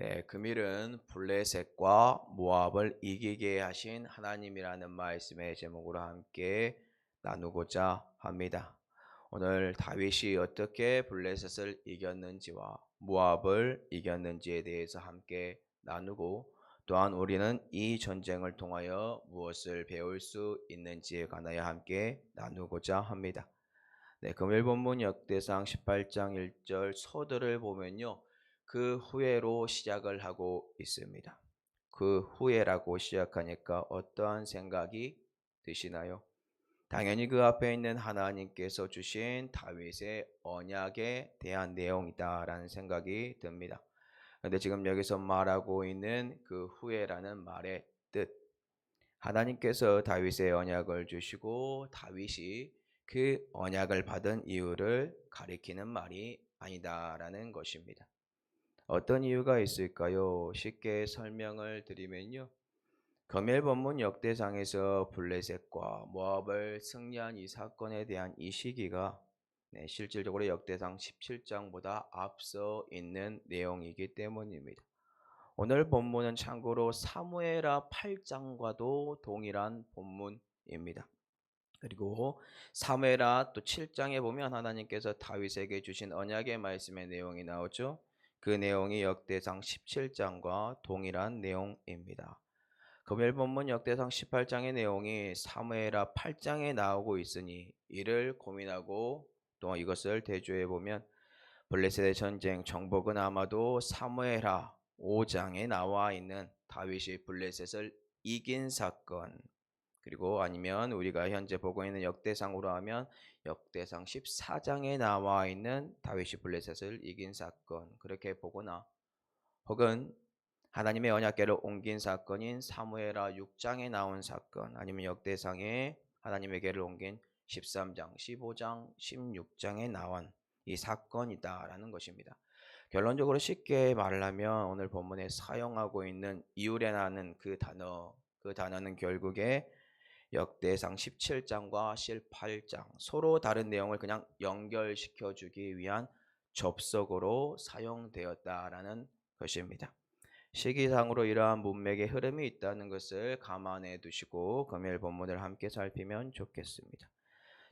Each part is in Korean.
네, 금일은 블레셋과 모압을 이기게 하신 하나님이라는 말씀의 제목으로 함께 나누고자 합니다. 오늘 다윗이 어떻게 블레셋을 이겼는지와 모압을 이겼는지에 대해서 함께 나누고, 또한 우리는 이 전쟁을 통하여 무엇을 배울 수 있는지에 관하여 함께 나누고자 합니다. 네, 금일 본문 역대상 18장 1절 서두를 보면요, 그 후에로 시작을 하고 있습니다. 그 후에라고 시작하니까 어떠한 생각이 드시나요? 당연히 그 앞에 있는 하나님께서 주신 다윗의 언약에 대한 내용이다라는 생각이 듭니다. 그런데 지금 여기서 말하고 있는 그 후에라는 말의 뜻, 하나님께서 다윗의 언약을 주시고 다윗이 그 언약을 받은 이유를 가리키는 말이 아니다라는 것입니다. 어떤 이유가 있을까요? 쉽게 설명을 드리면요, 금일 본문 역대상에서 블레셋과 모압을 승리한 이 사건에 대한 이 시기가 실질적으로 역대상 17장보다 앞서 있는 내용이기 때문입니다. 오늘 본문은 참고로 사무엘하 8장과도 동일한 본문입니다. 그리고 사무엘하 또 7장에 보면 하나님께서 다윗에게 주신 언약의 말씀의 내용이 나오죠. 그 내용이 역대상 17장과 동일한 내용입니다. 금일 본문 역대상 18장의 내용이 사무엘하 8장에 나오고 있으니 이를 고민하고 또 이것을 대조해 보면 블레셋의 전쟁 정복은 아마도 사무엘하 5장에 나와 있는 다윗이 블레셋을 이긴 사건, 그리고 아니면 우리가 현재 보고 있는 역대상으로 하면 역대상 14장에 나와 있는 다윗이 블레셋을 이긴 사건, 그렇게 보거나, 혹은 하나님의 언약궤를 옮긴 사건인 사무엘하 6장에 나온 사건, 아니면 역대상에 하나님의 궤를 옮긴 13장, 15장, 16장에 나온 이 사건이다라는 것입니다. 결론적으로 쉽게 말을 하면 오늘 본문에 사용하고 있는 이유래라는 그 단어는 결국에 역대상 17장과 18장 서로 다른 내용을 그냥 연결시켜 주기 위한 접속어로 사용되었다라는 것입니다. 시기상으로 이러한 문맥의 흐름이 있다는 것을 감안해 두시고 금요일 본문을 함께 살피면 좋겠습니다.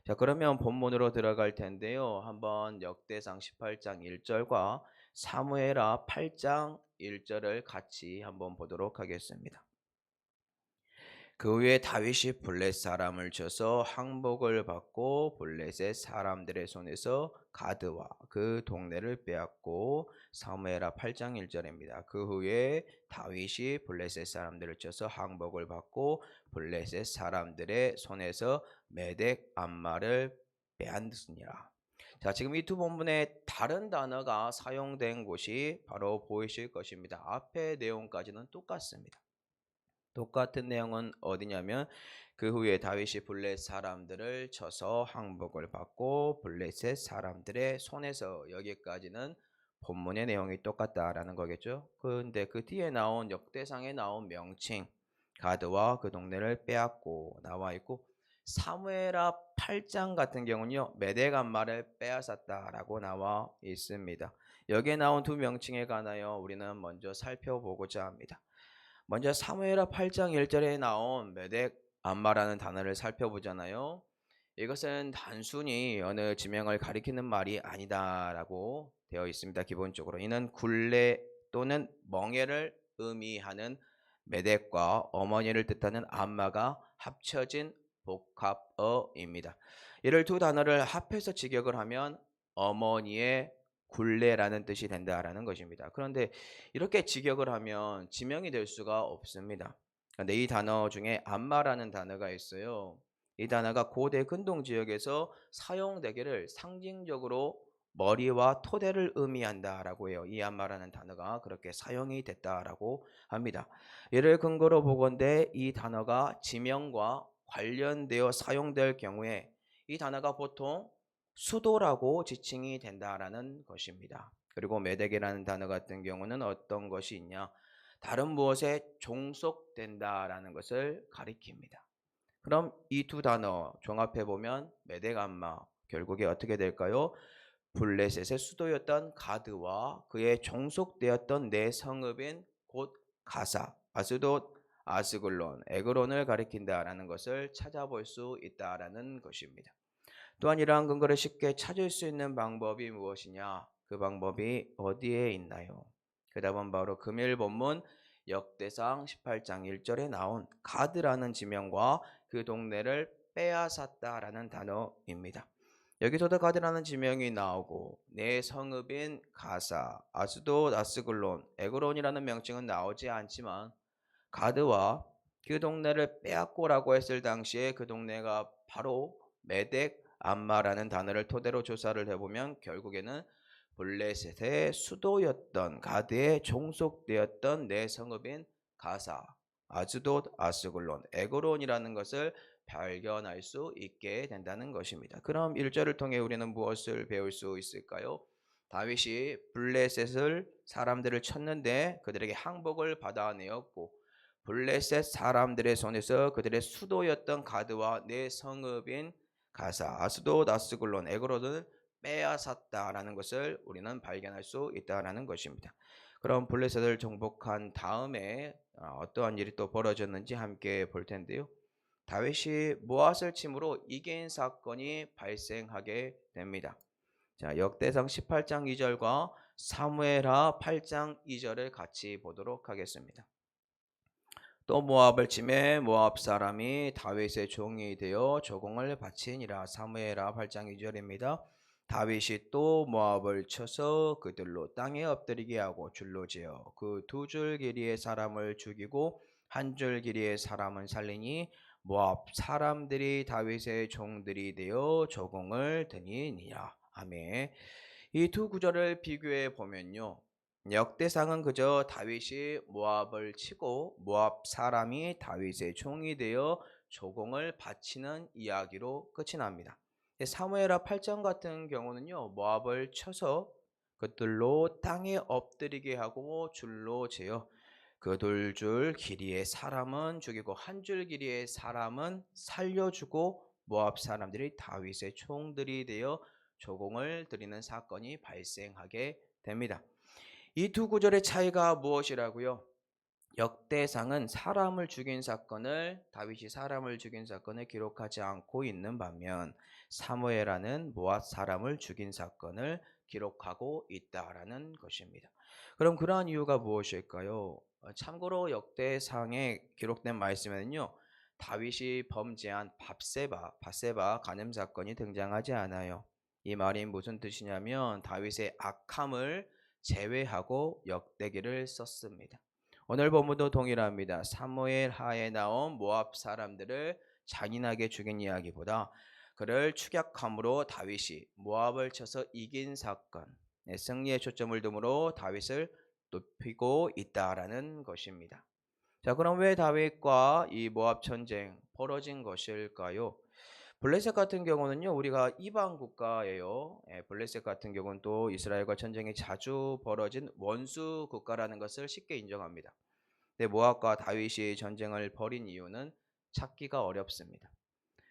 자, 그러면 본문으로 들어갈 텐데요. 한번 역대상 18장 1절과 사무엘하 8장 1절을 같이 한번 보도록 하겠습니다. 그 후에 다윗이 블렛 사람을 쳐서 항복을 받고 블렛의 사람들의 손에서 가드와 그 동네를 빼앗고, 사무엘하 8장 1절입니다. 그 후에 다윗이 블렛의 사람들을 쳐서 항복을 받고 블렛의 사람들의 손에서 메덱 암마를 빼앗으니라. 자, 지금 이 두 본문에 다른 단어가 사용된 곳이 바로 보이실 것입니다. 앞의 내용까지는 똑같습니다. 똑같은 내용은 어디냐면 그 후에 다윗이 블렛 사람들을 쳐서 항복을 받고 블렛의 사람들의 손에서, 여기까지는 본문의 내용이 똑같다라는 거겠죠. 그런데 그 뒤에 나온 역대상에 나온 명칭 가드와 그 동네를 빼앗고 나와 있고, 사무엘하 8장 같은 경우는요 메대간말을 빼앗았다라고 나와 있습니다. 여기에 나온 두 명칭에 관하여 우리는 먼저 살펴보고자 합니다. 먼저 사무엘하 8장 1절에 나온 메덱 암마라는 단어를 살펴보잖아요. 이것은 단순히 어느 지명을 가리키는 말이 아니다라고 되어 있습니다. 기본적으로 이는 굴레 또는 멍에를 의미하는 메덱과 어머니를 뜻하는 암마가 합쳐진 복합어입니다. 이를 두 단어를 합해서 직역을 하면 어머니의 굴레라는 뜻이 된다라는 것입니다. 그런데 이렇게 직역을 하면 지명이 될 수가 없습니다. 그런데 이 단어 중에 암마라는 단어가 있어요. 이 단어가 고대 근동 지역에서 사용되기를 상징적으로 머리와 토대를 의미한다라고 해요. 이 암마라는 단어가 그렇게 사용이 됐다라고 합니다. 이를 근거로 보건대 이 단어가 지명과 관련되어 사용될 경우에 이 단어가 보통 수도라고 지칭이 된다라는 것입니다. 그리고 메덱이라는 단어 같은 경우는 어떤 것이 있냐? 다른 무엇에 종속된다라는 것을 가리킵니다. 그럼 이 두 단어 종합해 보면 메덱 암마 결국에 어떻게 될까요? 블레셋의 수도였던 가드와 그의 종속되었던 네 성읍인 곧 가사, 아스돗, 아스글론, 에그론을 가리킨다라는 것을 찾아볼 수 있다라는 것입니다. 또한 이러한 근거를 쉽게 찾을 수 있는 방법이 무엇이냐? 그 방법이 어디에 있나요? 그 답은 바로 금일 본문 역대상 18장 1절에 나온 가드라는 지명과 그 동네를 빼앗았다라는 단어입니다. 여기서도 가드라는 지명이 나오고 네 성읍인 가사, 아스돗, 아스글론, 에그론이라는 명칭은 나오지 않지만 가드와 그 동네를 빼앗고라고 했을 당시에 그 동네가 바로 메덱 암마라는 단어를 토대로 조사를 해보면 결국에는 블레셋의 수도였던 가드에 종속되었던 네 성읍인 가사, 아즈돗, 아스글론, 에그론이라는 것을 발견할 수 있게 된다는 것입니다. 그럼 1절을 통해 우리는 무엇을 배울 수 있을까요? 다윗이 블레셋을 사람들을 쳤는데 그들에게 항복을 받아내었고 블레셋 사람들의 손에서 그들의 수도였던 가드와 네 성읍인 가사, 아스돗, 아스글론, 에그론을 빼앗았다라는 것을 우리는 발견할 수 있다라는 것입니다. 그럼 블레셋을 정복한 다음에 어떠한 일이 또 벌어졌는지 함께 볼 텐데요. 다윗이 모앗을 침으로 이긴 사건이 발생하게 됩니다. 자, 역대상 18장 2절과 사무엘하 8장 2절을 같이 보도록 하겠습니다. 또 모압을 치매 모압 사람이 다윗의 종이 되어 조공을 바치니라. 사무엘하 8장 2절입니다. 다윗이 또 모압을 쳐서 그들로 땅에 엎드리게 하고 줄로 재어 그 두 줄 길이의 사람을 죽이고 한 줄 길이의 사람은 살리니 모압 사람들이 다윗의 종들이 되어 조공을 드니니라. 아멘. 이 두 구절을 비교해 보면요. 역대상은 그저 다윗이 모압을 치고 모압 사람이 다윗의 종이 되어 조공을 바치는 이야기로 끝이 납니다. 사무엘하 8장 같은 경우는요. 모압을 쳐서 그들로 땅에 엎드리게 하고 줄로 재어 그 돌줄 길이의 사람은 죽이고 한 줄 길이의 사람은 살려주고 모압 사람들이 다윗의 총들이 되어 조공을 드리는 사건이 발생하게 됩니다. 이 두 구절의 차이가 무엇이라고요? 역대상은 다윗이 사람을 죽인 사건을 기록하지 않고 있는 반면 사무엘하는 모압 사람을 죽인 사건을 기록하고 있다라는 것입니다. 그럼 그러한 이유가 무엇일까요? 참고로 역대상에 기록된 말씀에는요. 다윗이 범죄한 밧세바 간음 사건이 등장하지 않아요. 이 말이 무슨 뜻이냐면 다윗의 악함을 제외하고 역대기를 썼습니다. 오늘 본문도 동일합니다. 사무엘 하에 나온 모압 사람들을 잔인하게 죽인 이야기보다 그를 추격함으로 다윗이 모압을 쳐서 이긴 사건, 승리에 초점을 두므로 다윗을 높이고 있다라는 것입니다. 자, 그럼 왜 다윗과 이 모압 전쟁 벌어진 것일까요? 블레셋 같은 경우는요, 우리가 이방 국가예요. 블레셋 같은 경우는 또 이스라엘과 전쟁이 자주 벌어진 원수 국가라는 것을 쉽게 인정합니다. 근데 모압과 다윗이 전쟁을 벌인 이유는 찾기가 어렵습니다.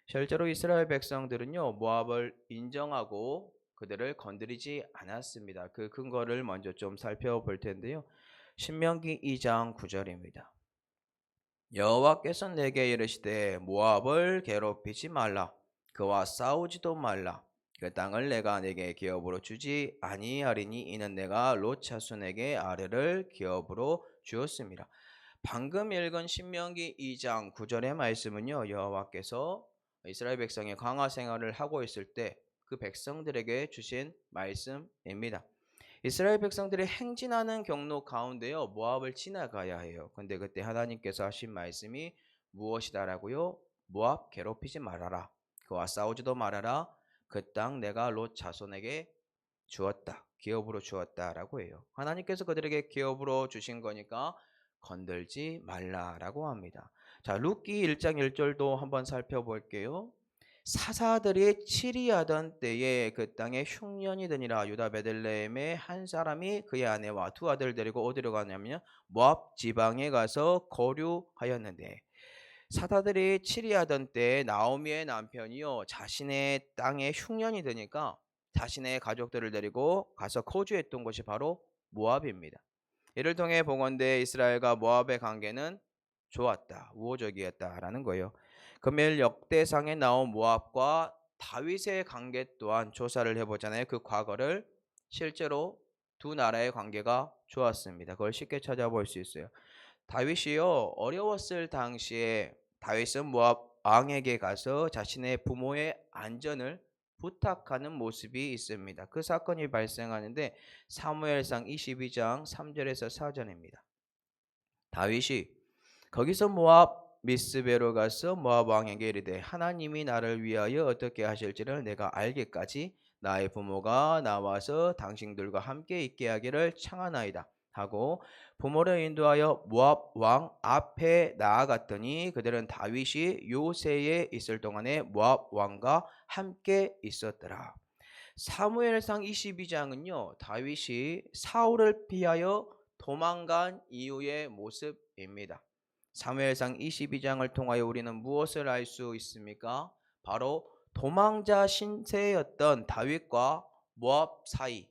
실제로 이스라엘 백성들은요, 모압을 인정하고 그들을 건드리지 않았습니다. 그 근거를 먼저 좀 살펴볼 텐데요. 신명기 2장 9절입니다. 여호와께서 내게 이르시되 모압을 괴롭히지 말라. 그와 싸우지도 말라. 그 땅을 내가 내게 기업으로 주지 아니하리니 이는 내가 롯 자손에게 아뢰를 기업으로 주었습니다. 방금 읽은 신명기 2장 9절의 말씀은요. 여호와께서 이스라엘 백성이 광야 생활을 하고 있을 때 그 백성들에게 주신 말씀입니다. 이스라엘 백성들이 행진하는 경로 가운데요. 모압을 지나가야 해요. 근데 그때 하나님께서 하신 말씀이 무엇이다라고요? 모압 괴롭히지 말아라. 그와 싸우지도 말아라. 그 땅 내가 롯 자손에게 주었다. 기업으로 주었다라고 해요. 하나님께서 그들에게 기업으로 주신 거니까 건들지 말라라고 합니다. 자, 룻기 1장 1절도 한번 살펴볼게요. 사사들이 치리하던 때에 그 땅에 흉년이 드니라. 유다 베들레헴의 한 사람이 그의 아내와 두 아들 데리고 어디로 가냐면 모압 지방에 가서 거류하였는데 사사들이 치리하던 때 나오미의 남편이요 자신의 땅에 흉년이 드니까 자신의 가족들을 데리고 가서 거주했던 곳이 바로 모압입니다. 이를 통해 보건대 이스라엘과 모압의 관계는 좋았다, 우호적이었다라는 거예요. 금일 역대상에 나온 모압과 다윗의 관계 또한 조사를 해보잖아요. 그 과거를 실제로 두 나라의 관계가 좋았습니다. 그걸 쉽게 찾아볼 수 있어요. 다윗이요, 어려웠을 당시에 다윗은 모압 왕에게 가서 자신의 부모의 안전을 부탁하는 모습이 있습니다. 그 사건이 발생하는데 사무엘상 22장 3절에서 4절입니다. 다윗이 거기서 모압 미스베로 가서 모압 왕에게 이르되 하나님이 나를 위하여 어떻게 하실지를 내가 알기까지 나의 부모가 나와서 당신들과 함께 있게 하기를 청하나이다 하고 부모를 인도하여 모압 왕 앞에 나아갔더니 그들은 다윗이 요새에 있을 동안에 모압 왕과 함께 있었더라. 사무엘상 22장은요, 다윗이 사울을 피하여 도망간 이후의 모습입니다. 사무엘상 22장을 통하여 우리는 무엇을 알 수 있습니까? 바로 도망자 신세였던 다윗과 모압 사이,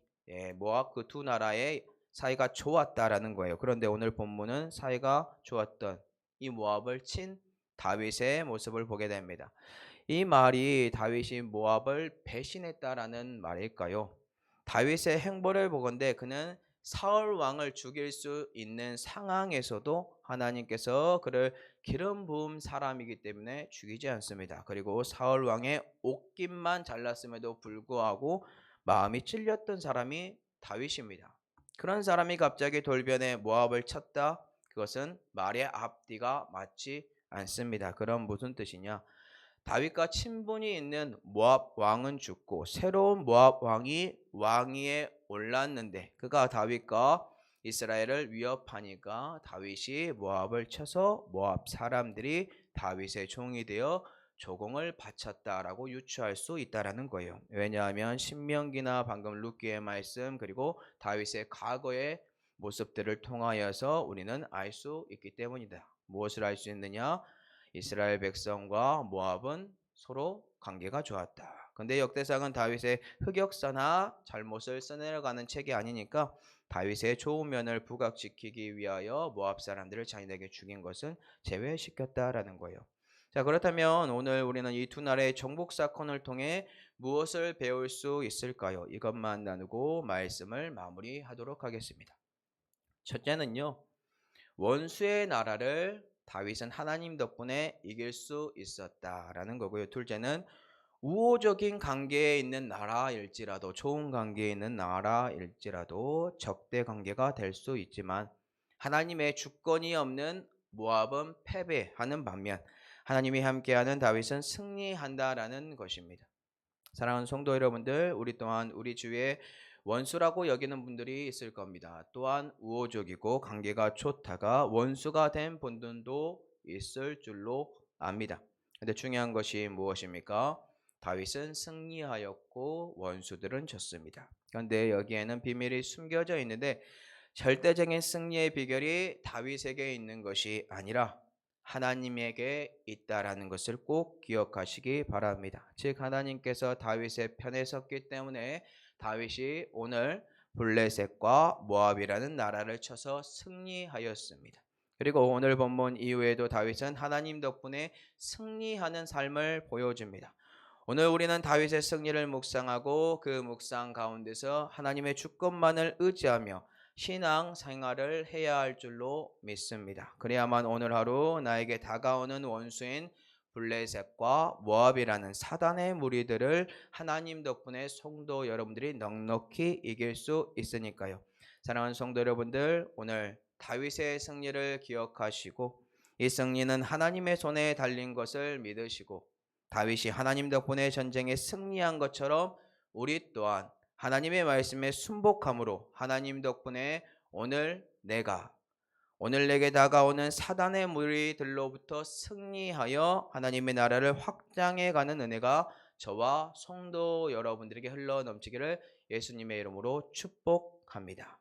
모압 그 두 나라의 사이가 좋았다라는 거예요. 그런데 오늘 본문은 사이가 좋았던 이 모압을 친 다윗의 모습을 보게 됩니다. 이 말이 다윗이 모압을 배신했다라는 말일까요? 다윗의 행보를 보건대 그는 사울 왕을 죽일 수 있는 상황에서도 하나님께서 그를 기름 부은 사람이기 때문에 죽이지 않습니다. 그리고 사울 왕의 옷깃만 잘랐음에도 불구하고 마음이 찔렸던 사람이 다윗입니다. 그런 사람이 갑자기 돌변해 모압을 쳤다. 그것은 말의 앞뒤가 맞지 않습니다. 그럼 무슨 뜻이냐? 다윗과 친분이 있는 모압 왕은 죽고 새로운 모압 왕이 왕위에 올랐는데 그가 다윗과 이스라엘을 위협하니까 다윗이 모압을 쳐서 모압 사람들이 다윗의 종이 되어 조공을 바쳤다라고 유추할 수 있다라는 거예요. 왜냐하면 신명기나 방금 룻기의 말씀 그리고 다윗의 과거의 모습들을 통하여서 우리는 알 수 있기 때문이다. 무엇을 알 수 있느냐? 이스라엘 백성과 모압은 서로 관계가 좋았다. 근데 역대상은 다윗의 흑역사나 잘못을 써내려가는 책이 아니니까 다윗의 좋은 면을 부각시키기 위하여 모압 사람들을 자기에게 죽인 것은 제외시켰다라는 거예요. 자, 그렇다면 오늘 우리는 이 두 나라의 정복 사건을 통해 무엇을 배울 수 있을까요? 이것만 나누고 말씀을 마무리하도록 하겠습니다. 첫째는요, 원수의 나라를 다윗은 하나님 덕분에 이길 수 있었다라는 거고요. 둘째는 우호적인 관계에 있는 나라일지라도 좋은 관계에 있는 나라일지라도 적대 관계가 될 수 있지만 하나님의 주권이 없는 모압은 패배하는 반면 하나님이 함께하는 다윗은 승리한다라는 것입니다. 사랑하는 성도 여러분들, 우리 또한 우리 주위에 원수라고 여기는 분들이 있을 겁니다. 또한 우호적이고 관계가 좋다가 원수가 된 분들도 있을 줄로 압니다. 근데 중요한 것이 무엇입니까? 다윗은 승리하였고 원수들은 졌습니다. 그런데 여기에는 비밀이 숨겨져 있는데 절대적인 승리의 비결이 다윗에게 있는 것이 아니라 하나님에게 있다라는 것을 꼭 기억하시기 바랍니다. 즉 하나님께서 다윗의 편에 섰기 때문에 다윗이 오늘 블레셋과 모압이라는 나라를 쳐서 승리하였습니다. 그리고 오늘 본문 이후에도 다윗은 하나님 덕분에 승리하는 삶을 보여줍니다. 오늘 우리는 다윗의 승리를 묵상하고 그 묵상 가운데서 하나님의 주권만을 의지하며 신앙 생활을 해야 할 줄로 믿습니다. 그래야만 오늘 하루 나에게 다가오는 원수인 블레셋과 모압이라는 사단의 무리들을 하나님 덕분에 성도 여러분들이 넉넉히 이길 수 있으니까요. 사랑하는 성도 여러분들, 오늘 다윗의 승리를 기억하시고 이 승리는 하나님의 손에 달린 것을 믿으시고 다윗이 하나님 덕분에 전쟁에 승리한 것처럼 우리 또한 하나님의 말씀에 순복함으로 하나님 덕분에 오늘 내게 다가오는 사단의 무리들로부터 승리하여 하나님의 나라를 확장해 가는 은혜가 저와 성도 여러분들에게 흘러 넘치기를 예수님의 이름으로 축복합니다.